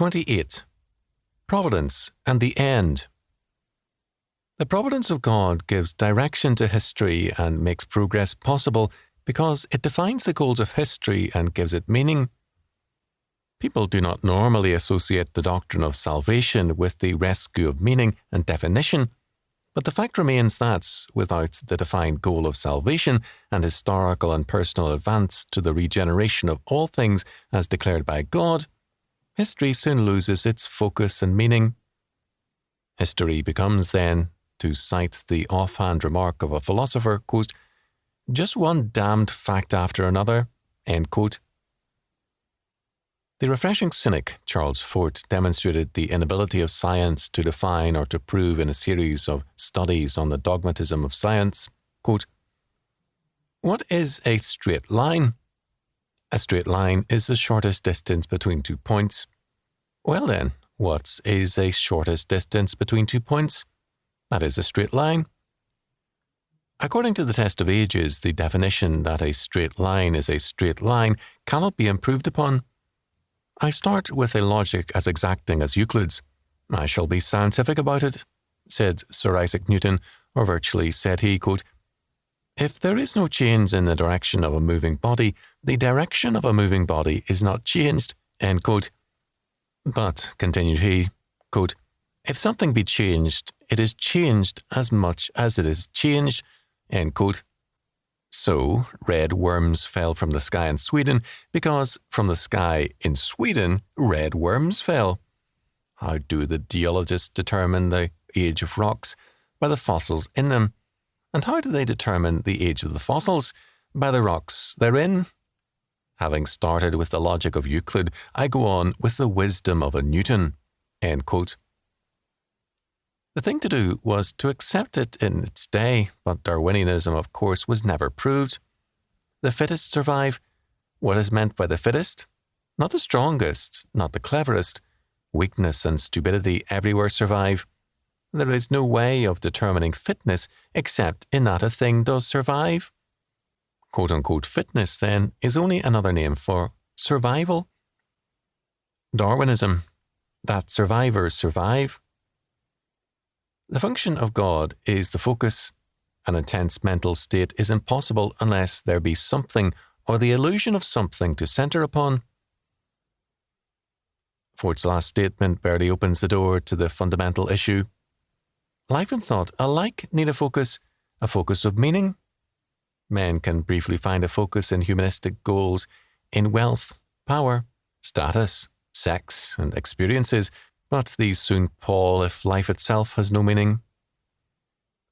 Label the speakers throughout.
Speaker 1: 28. Providence and the End. The providence of God gives direction to history and makes progress possible because it defines the goals of history and gives it meaning. People do not normally associate the doctrine of salvation with the rescue of meaning and definition, but the fact remains that, without the defined goal of salvation and historical and personal advance to the regeneration of all things as declared by God, history soon loses its focus and meaning. History becomes then, to cite the offhand remark of a philosopher, quote, just one damned fact after another, end quote. The refreshing cynic, Charles Fort, demonstrated the inability of science to define or to prove in a series of studies on the dogmatism of science, quote, what is a straight line? A straight line is the shortest distance between 2 points. Well then, what is a shortest distance between 2 points? That is a straight line. According to the test of ages, the definition that a straight line is a straight line cannot be improved upon. I start with a logic as exacting as Euclid's. I shall be scientific about it, said Sir Isaac Newton, or virtually said he, quote, if there is no change in the direction of a moving body, the direction of a moving body is not changed, end quote. But, continued he, quote, if something be changed, it is changed as much as it is changed, end quote. So, red worms fell from the sky in Sweden because from the sky in Sweden, red worms fell. How do the geologists determine the age of rocks? By the fossils in them. And how do they determine the age of the fossils? By the rocks therein. Having started with the logic of Euclid, I go on with the wisdom of a Newton, end quote. The thing to do was to accept it in its day, but Darwinianism, of course, was never proved. The fittest survive. What is meant by the fittest? Not the strongest, not the cleverest. Weakness and stupidity everywhere survive. There is no way of determining fitness except in that a thing does survive. Quote-unquote fitness, then, is only another name for survival. Darwinism, that survivors survive. The function of God is the focus. An intense mental state is impossible unless there be something or the illusion of something to centre upon. Fort's last statement barely opens the door to the fundamental issue. Life and thought alike need a focus of meaning. Men can briefly find a focus in humanistic goals, in wealth, power, status, sex, and experiences, but these soon pall if life itself has no meaning.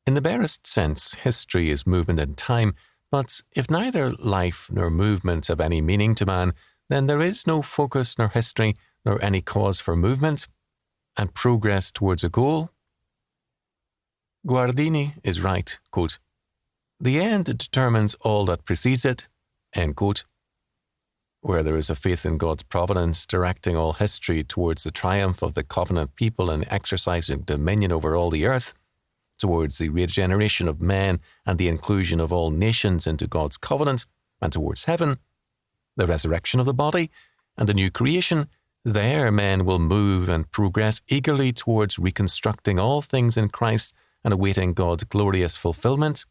Speaker 1: In the barest sense, history is movement in time, but if neither life nor movement have any meaning to man, then there is no focus nor history nor any cause for movement and progress towards a goal. Guardini is right, quote, the end determines all that precedes it, end quote. Where there is a faith in God's providence directing all history towards the triumph of the covenant people and exercising dominion over all the earth, towards the regeneration of men and the inclusion of all nations into God's covenant, and towards heaven, the resurrection of the body, and the new creation, there men will move and progress eagerly towards reconstructing all things in Christ and awaiting God's glorious fulfillment.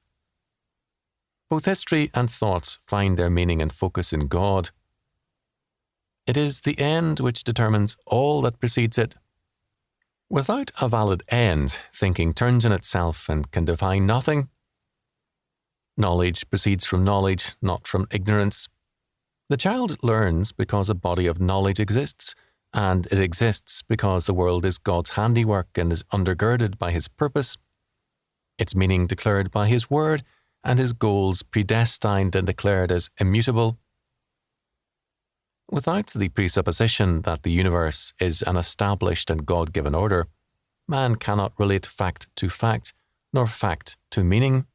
Speaker 1: Both history and thought find their meaning and focus in God. It is the end which determines all that precedes it. Without a valid end, thinking turns on itself and can define nothing. Knowledge proceeds from knowledge, not from ignorance. The child learns because a body of knowledge exists, and it exists because the world is God's handiwork and is undergirded by His purpose, its meaning declared by His word, and His goals predestined and declared as immutable. Without the presupposition that the universe is an established and God-given order, man cannot relate fact to fact, nor fact to meaning.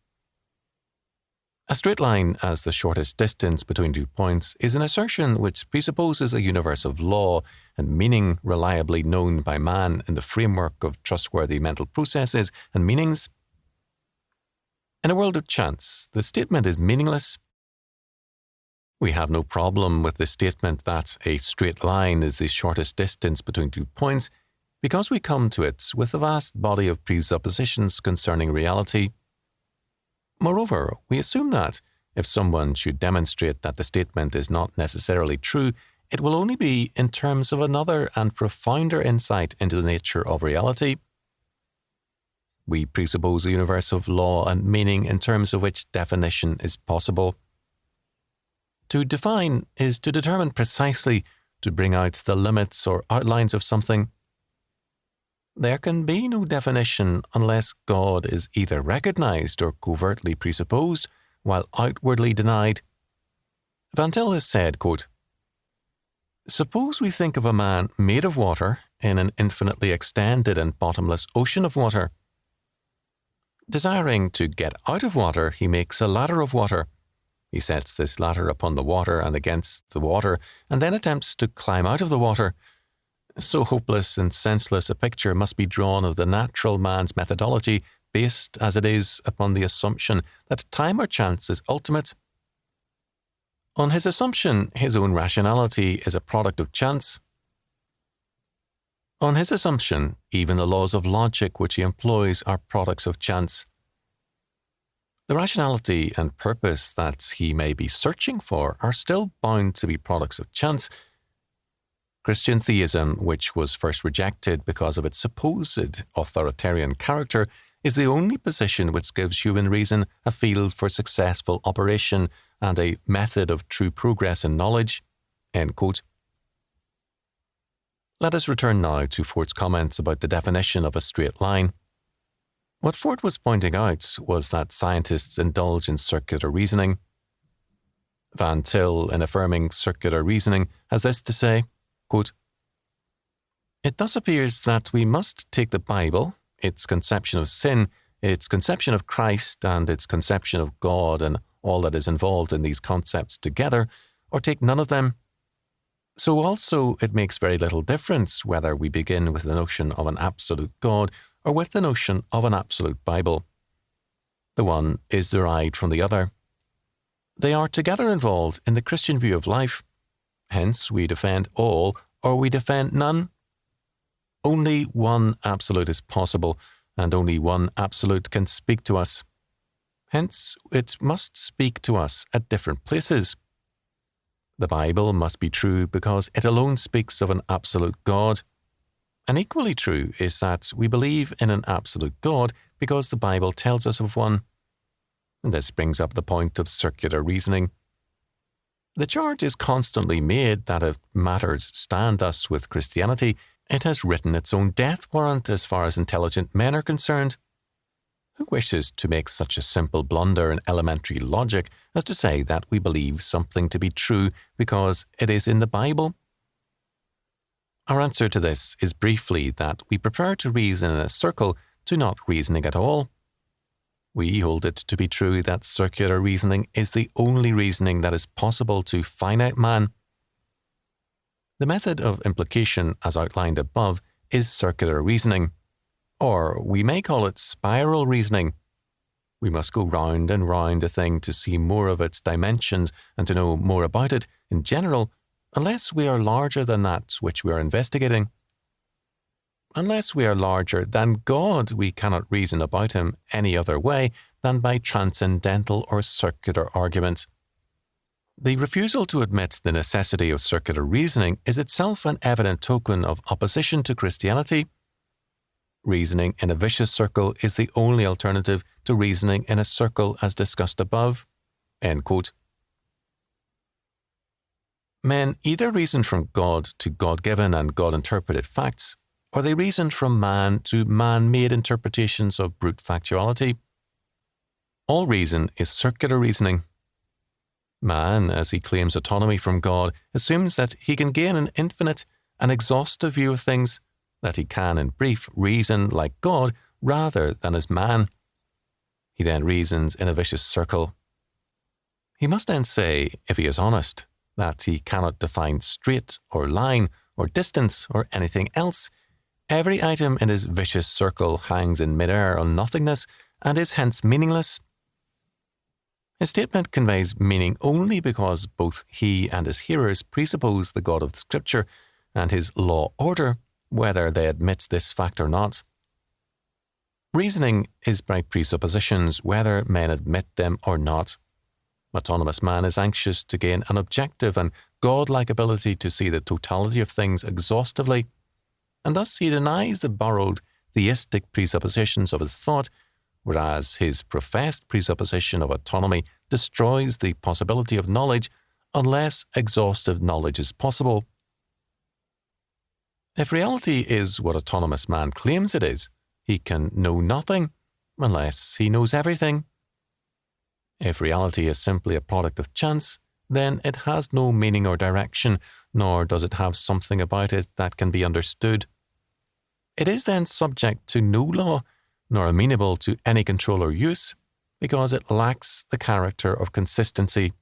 Speaker 1: A straight line as the shortest distance between 2 points is an assertion which presupposes a universe of law and meaning reliably known by man in the framework of trustworthy mental processes and meanings. In a world of chance, the statement is meaningless. We have no problem with the statement that a straight line is the shortest distance between 2 points because we come to it with a vast body of presuppositions concerning reality. Moreover, we assume that, if someone should demonstrate that the statement is not necessarily true, it will only be in terms of another and profounder insight into the nature of reality. We presuppose a universe of law and meaning in terms of which definition is possible. To define is to determine precisely, to bring out the limits or outlines of something. There can be no definition unless God is either recognized or covertly presupposed, while outwardly denied. Van Til has said, quote, "Suppose we think of a man made of water in an infinitely extended and bottomless ocean of water. Desiring to get out of water, he makes a ladder of water. He sets this ladder upon the water and against the water, and then attempts to climb out of the water. So hopeless and senseless a picture must be drawn of the natural man's methodology, based as it is upon the assumption that time or chance is ultimate. On his assumption, his own rationality is a product of chance. On his assumption, even the laws of logic which he employs are products of chance. The rationality and purpose that he may be searching for are still bound to be products of chance. Christian theism, which was first rejected because of its supposed authoritarian character, is the only position which gives human reason a field for successful operation and a method of true progress in knowledge." End quote. Let us return now to Fort's comments about the definition of a straight line. What Fort was pointing out was that scientists indulge in circular reasoning. Van Til, in affirming circular reasoning, has this to say, quote, "It thus appears that we must take the Bible, its conception of sin, its conception of Christ, and its conception of God and all that is involved in these concepts together, or take none of them. So also it makes very little difference whether we begin with the notion of an absolute God or with the notion of an absolute Bible. The one is derived from the other. They are together involved in the Christian view of life. Hence we defend all or we defend none. Only one absolute is possible, and only one absolute can speak to us. Hence, it must speak to us at different places. The Bible must be true because it alone speaks of an absolute God. And equally true is that we believe in an absolute God because the Bible tells us of one. And this brings up the point of circular reasoning. The charge is constantly made that if matters stand thus with Christianity, it has written its own death warrant as far as intelligent men are concerned. Who wishes to make such a simple blunder in elementary logic as to say that we believe something to be true because it is in the Bible? Our answer to this is briefly that we prefer to reason in a circle to not reasoning at all. We hold it to be true that circular reasoning is the only reasoning that is possible to finite man. The method of implication, as outlined above, is circular reasoning, or we may call it spiral reasoning. We must go round and round a thing to see more of its dimensions and to know more about it in general, unless we are larger than that which we are investigating. Unless we are larger than God, we cannot reason about him any other way than by transcendental or circular argument. The refusal to admit the necessity of circular reasoning is itself an evident token of opposition to Christianity. Reasoning in a vicious circle is the only alternative to reasoning in a circle as discussed above." End quote. Men either reason from God to God-given and God-interpreted facts, or they reason from man to man-made interpretations of brute factuality. All reason is circular reasoning. Man, as he claims autonomy from God, assumes that he can gain an infinite and exhaustive view of things, that he can, in brief, reason like God rather than as man. He then reasons in a vicious circle. He must then say, if he is honest, that he cannot define straight or line or distance or anything else. Every item in his vicious circle hangs in midair on nothingness and is hence meaningless. His statement conveys meaning only because both he and his hearers presuppose the God of Scripture and his law order, whether they admit this fact or not. Reasoning is by presuppositions, whether men admit them or not. Autonomous man is anxious to gain an objective and godlike ability to see the totality of things exhaustively, and thus he denies the borrowed theistic presuppositions of his thought, whereas his professed presupposition of autonomy destroys the possibility of knowledge unless exhaustive knowledge is possible. If reality is what autonomous man claims it is, he can know nothing unless he knows everything. If reality is simply a product of chance, then it has no meaning or direction, nor does it have something about it that can be understood. It is then subject to no law, nor amenable to any control or use, because it lacks the character of consistency.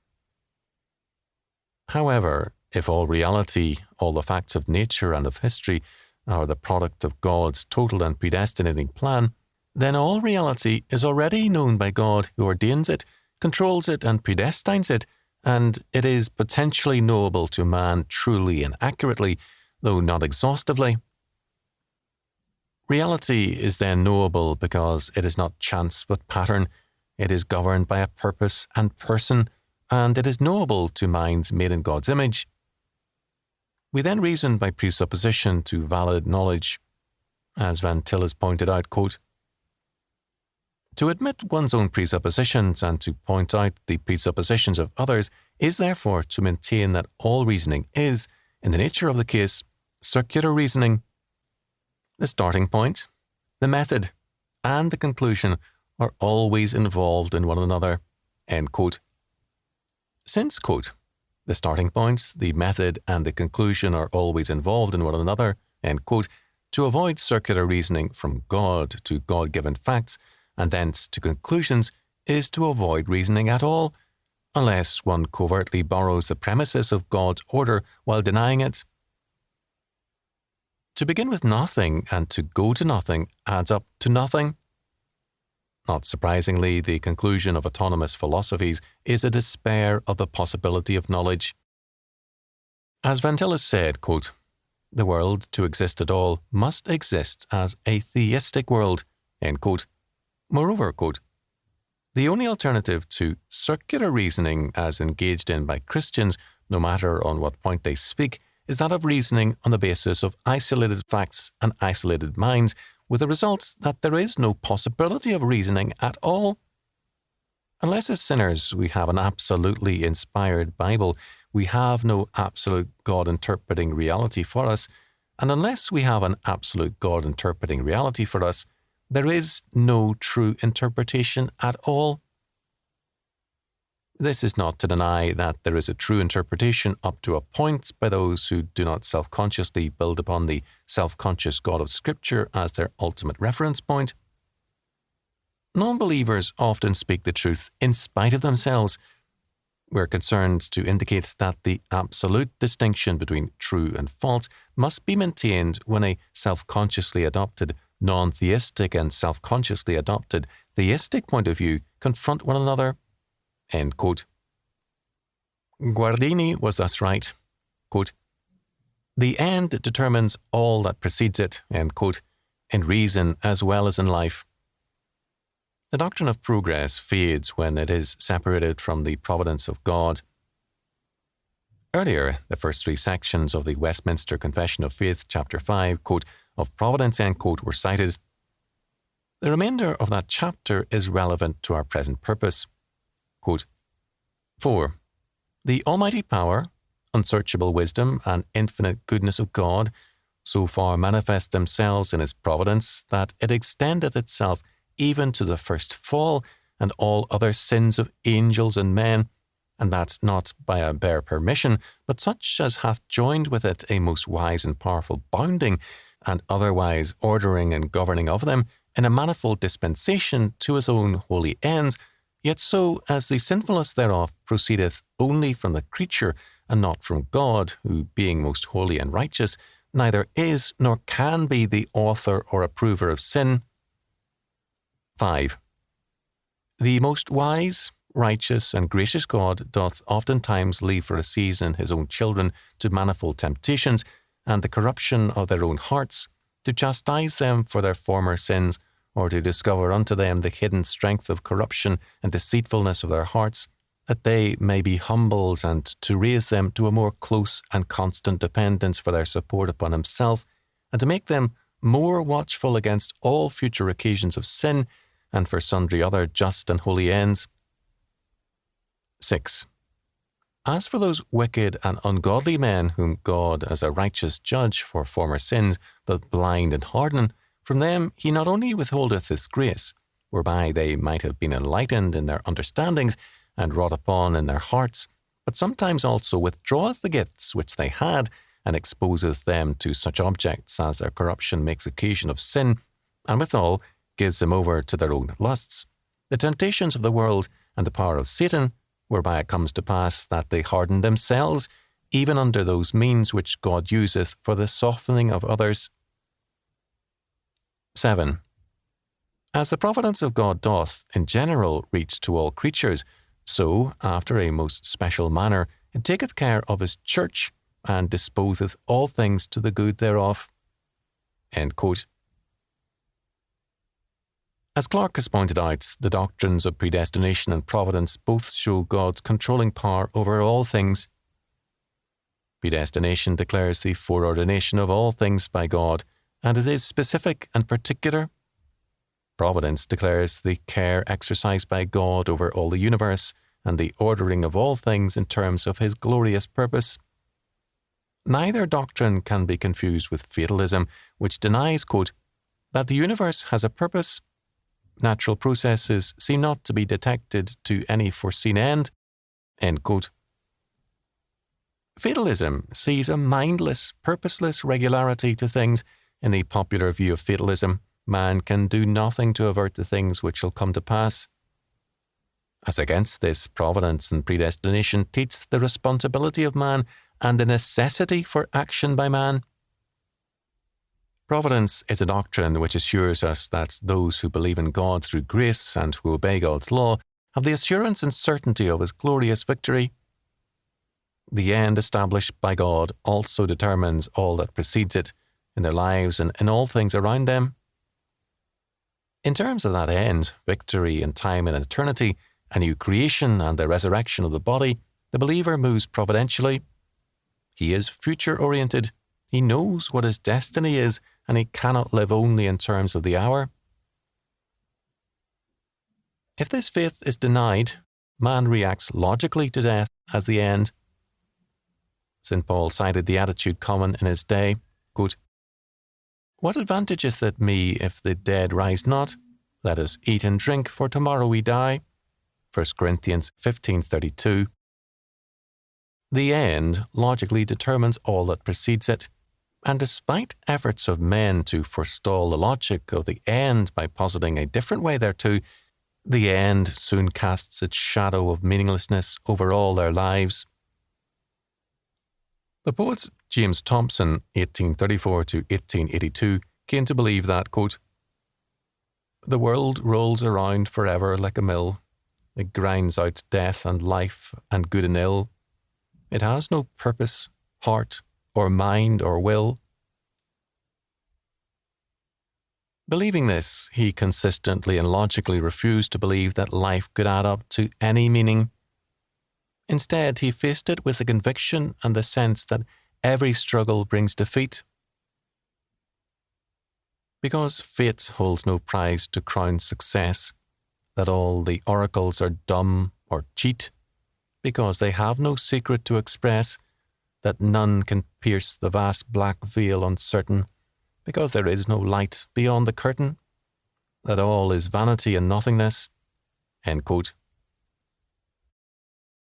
Speaker 1: However, if all reality, all the facts of nature and of history, are the product of God's total and predestinating plan, then all reality is already known by God who ordains it, controls it and predestines it, and it is potentially knowable to man truly and accurately, though not exhaustively. Reality is then knowable because it is not chance but pattern, it is governed by a purpose and person, and it is knowable to minds made in God's image. We then reason by presupposition to valid knowledge. As Van Til has pointed out, quote, "To admit one's own presuppositions and to point out the presuppositions of others is therefore to maintain that all reasoning is, in the nature of the case, circular reasoning. The starting point, the method, and the conclusion are always involved in one another." End quote. Since, quote, "the starting point, the method, and the conclusion are always involved in one another," end quote, to avoid circular reasoning from God to God-given facts and thence to conclusions is to avoid reasoning at all, unless one covertly borrows the premises of God's order while denying it. To begin with nothing and to go to nothing adds up to nothing. Not surprisingly, the conclusion of autonomous philosophies is a despair of the possibility of knowledge. As Van Til has said, quote, "The world, to exist at all, must exist as a theistic world," end quote. Moreover, quote, "The only alternative to circular reasoning as engaged in by Christians, no matter on what point they speak, is that of reasoning on the basis of isolated facts and isolated minds, with the result that there is no possibility of reasoning at all. Unless as sinners we have an absolutely inspired Bible, we have no absolute God interpreting reality for us, and unless we have an absolute God interpreting reality for us, there is no true interpretation at all. This is not to deny that there is a true interpretation up to a point by those who do not self-consciously build upon the self-conscious God of Scripture as their ultimate reference point. Non-believers often speak the truth in spite of themselves. We're concerned to indicate that the absolute distinction between true and false must be maintained when a self-consciously adopted non-theistic and self-consciously adopted theistic point of view confront one another. End quote. Guardini was thus right. Quote, "The end determines all that precedes it," end quote, in reason as well as in life. The doctrine of progress fades when it is separated from the providence of God. Earlier, the first three sections of the Westminster Confession of Faith, chapter 5, quote, of Providence, end quote, were cited. The remainder of that chapter is relevant to our present purpose. Quote, 4. The almighty power, unsearchable wisdom, and infinite goodness of God so far manifest themselves in his providence that it extendeth itself even to the first fall and all other sins of angels and men, and that not by a bare permission, but such as hath joined with it a most wise and powerful bounding, and otherwise ordering and governing of them in a manifold dispensation to his own holy ends, yet so as the sinfulness thereof proceedeth only from the creature, and not from God, who, being most holy and righteous, neither is nor can be the author or approver of sin. 5. The most wise, righteous and gracious God doth oftentimes leave for a season his own children to manifold temptations and the corruption of their own hearts, to chastise them for their former sins, or to discover unto them the hidden strength of corruption and deceitfulness of their hearts, that they may be humbled, and to raise them to a more close and constant dependence for their support upon himself, and to make them more watchful against all future occasions of sin, and for sundry other just and holy ends. 6. As for those wicked and ungodly men whom God, as a righteous judge for former sins, doth blind and harden, from them he not only withholdeth this grace, whereby they might have been enlightened in their understandings, and wrought upon in their hearts, but sometimes also withdraweth the gifts which they had, and exposeth them to such objects as their corruption makes occasion of sin, and withal gives them over to their own lusts, the temptations of the world, and the power of Satan, whereby it comes to pass that they harden themselves, even under those means which God useth for the softening of others. 7. As the providence of God doth, in general, reach to all creatures, so, after a most special manner, it taketh care of his church, and disposeth all things to the good thereof. End quote. As Clarke has pointed out, the doctrines of predestination and providence both show God's controlling power over all things. Predestination declares the foreordination of all things by God, and it is specific and particular. Providence declares the care exercised by God over all the universe, and the ordering of all things in terms of his glorious purpose. Neither doctrine can be confused with fatalism, which denies, quote, that the universe has a purpose. Natural processes seem not to be detected to any foreseen end. End quote. Fatalism sees a mindless, purposeless regularity to things. In the popular view of fatalism, man can do nothing to avert the things which shall come to pass. As against this, providence and predestination teach the responsibility of man and the necessity for action by man. Providence is a doctrine which assures us that those who believe in God through grace and who obey God's law have the assurance and certainty of his glorious victory. The end established by God also determines all that precedes it, in their lives and in all things around them. In terms of that end, victory in time and eternity, a new creation and the resurrection of the body, the believer moves providentially. He is future-oriented. He knows what his destiny is, and he cannot live only in terms of the hour. If this faith is denied, man reacts logically to death as the end. St. Paul cited the attitude common in his day, quote, "What advantageth it me if the dead rise not? Let us eat and drink, for tomorrow we die." 1 Corinthians 15:32. The end logically determines all that precedes it, and despite efforts of men to forestall the logic of the end by positing a different way thereto, the end soon casts its shadow of meaninglessness over all their lives. The poet James Thomson, 1834 to 1882, came to believe that, quote, "The world rolls around forever like a mill. It grinds out death and life and good and ill. It has no purpose, heart, or mind or will." Believing this, he consistently and logically refused to believe that life could add up to any meaning. Instead, he faced it with the conviction and the sense that every struggle brings defeat. Because fate holds no prize to crown success, that all the oracles are dumb or cheat, because they have no secret to express, that none can pierce the vast black veil uncertain, because there is no light beyond the curtain, that all is vanity and nothingness. End quote.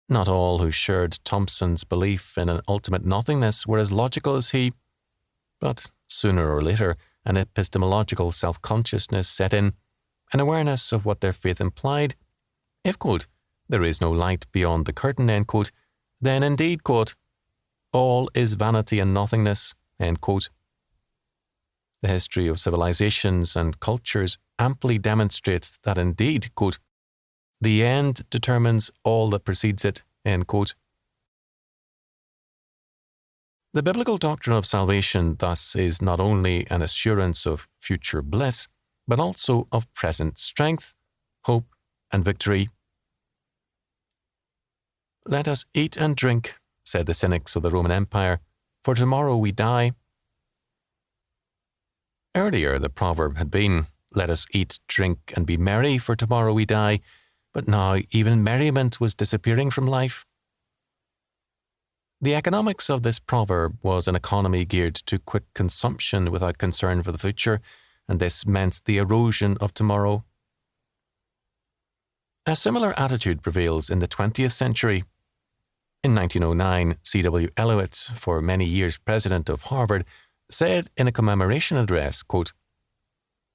Speaker 1: Not all who shared Thomson's belief in an ultimate nothingness were as logical as he, but sooner or later an epistemological self-consciousness set in, an awareness of what their faith implied. If, quote, there is no light beyond the curtain, end quote, then indeed, quote, all is vanity and nothingness, end quote. The history of civilizations and cultures amply demonstrates that indeed, quote, The end determines all that precedes it, end quote. The biblical doctrine of salvation thus is not only an assurance of future bliss, but also of present strength, hope, and victory. "Let us eat and drink," said the cynics of the Roman Empire, "for tomorrow we die." Earlier, the proverb had been, "Let us eat, drink, and be merry, for tomorrow we die," but now even merriment was disappearing from life. The economics of this proverb was an economy geared to quick consumption without concern for the future, and this meant the erosion of tomorrow. A similar attitude prevails in the 20th century. In 1909, C.W. Eliot, for many years president of Harvard, said in a commemoration address, quote,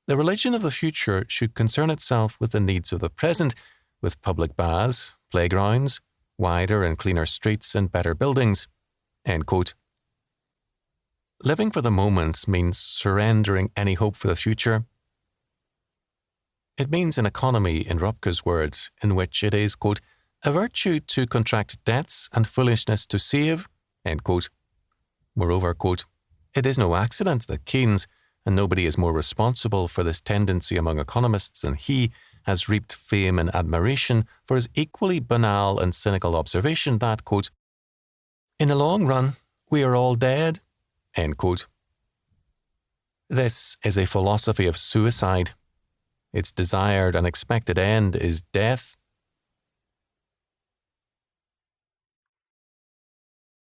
Speaker 1: "The religion of the future should concern itself with the needs of the present, with public baths, playgrounds, wider and cleaner streets and better buildings." End quote. Living for the moment means surrendering any hope for the future. It means an economy, in Rupke's words, in which it is, quote, "a virtue to contract debts and foolishness to save," end quote. Moreover, quote, "it is no accident that Keynes, and nobody is more responsible for this tendency among economists than he, has reaped fame and admiration for his equally banal and cynical observation that, quote, in the long run, we are all dead," end quote. This is a philosophy of suicide. Its desired and expected end is death.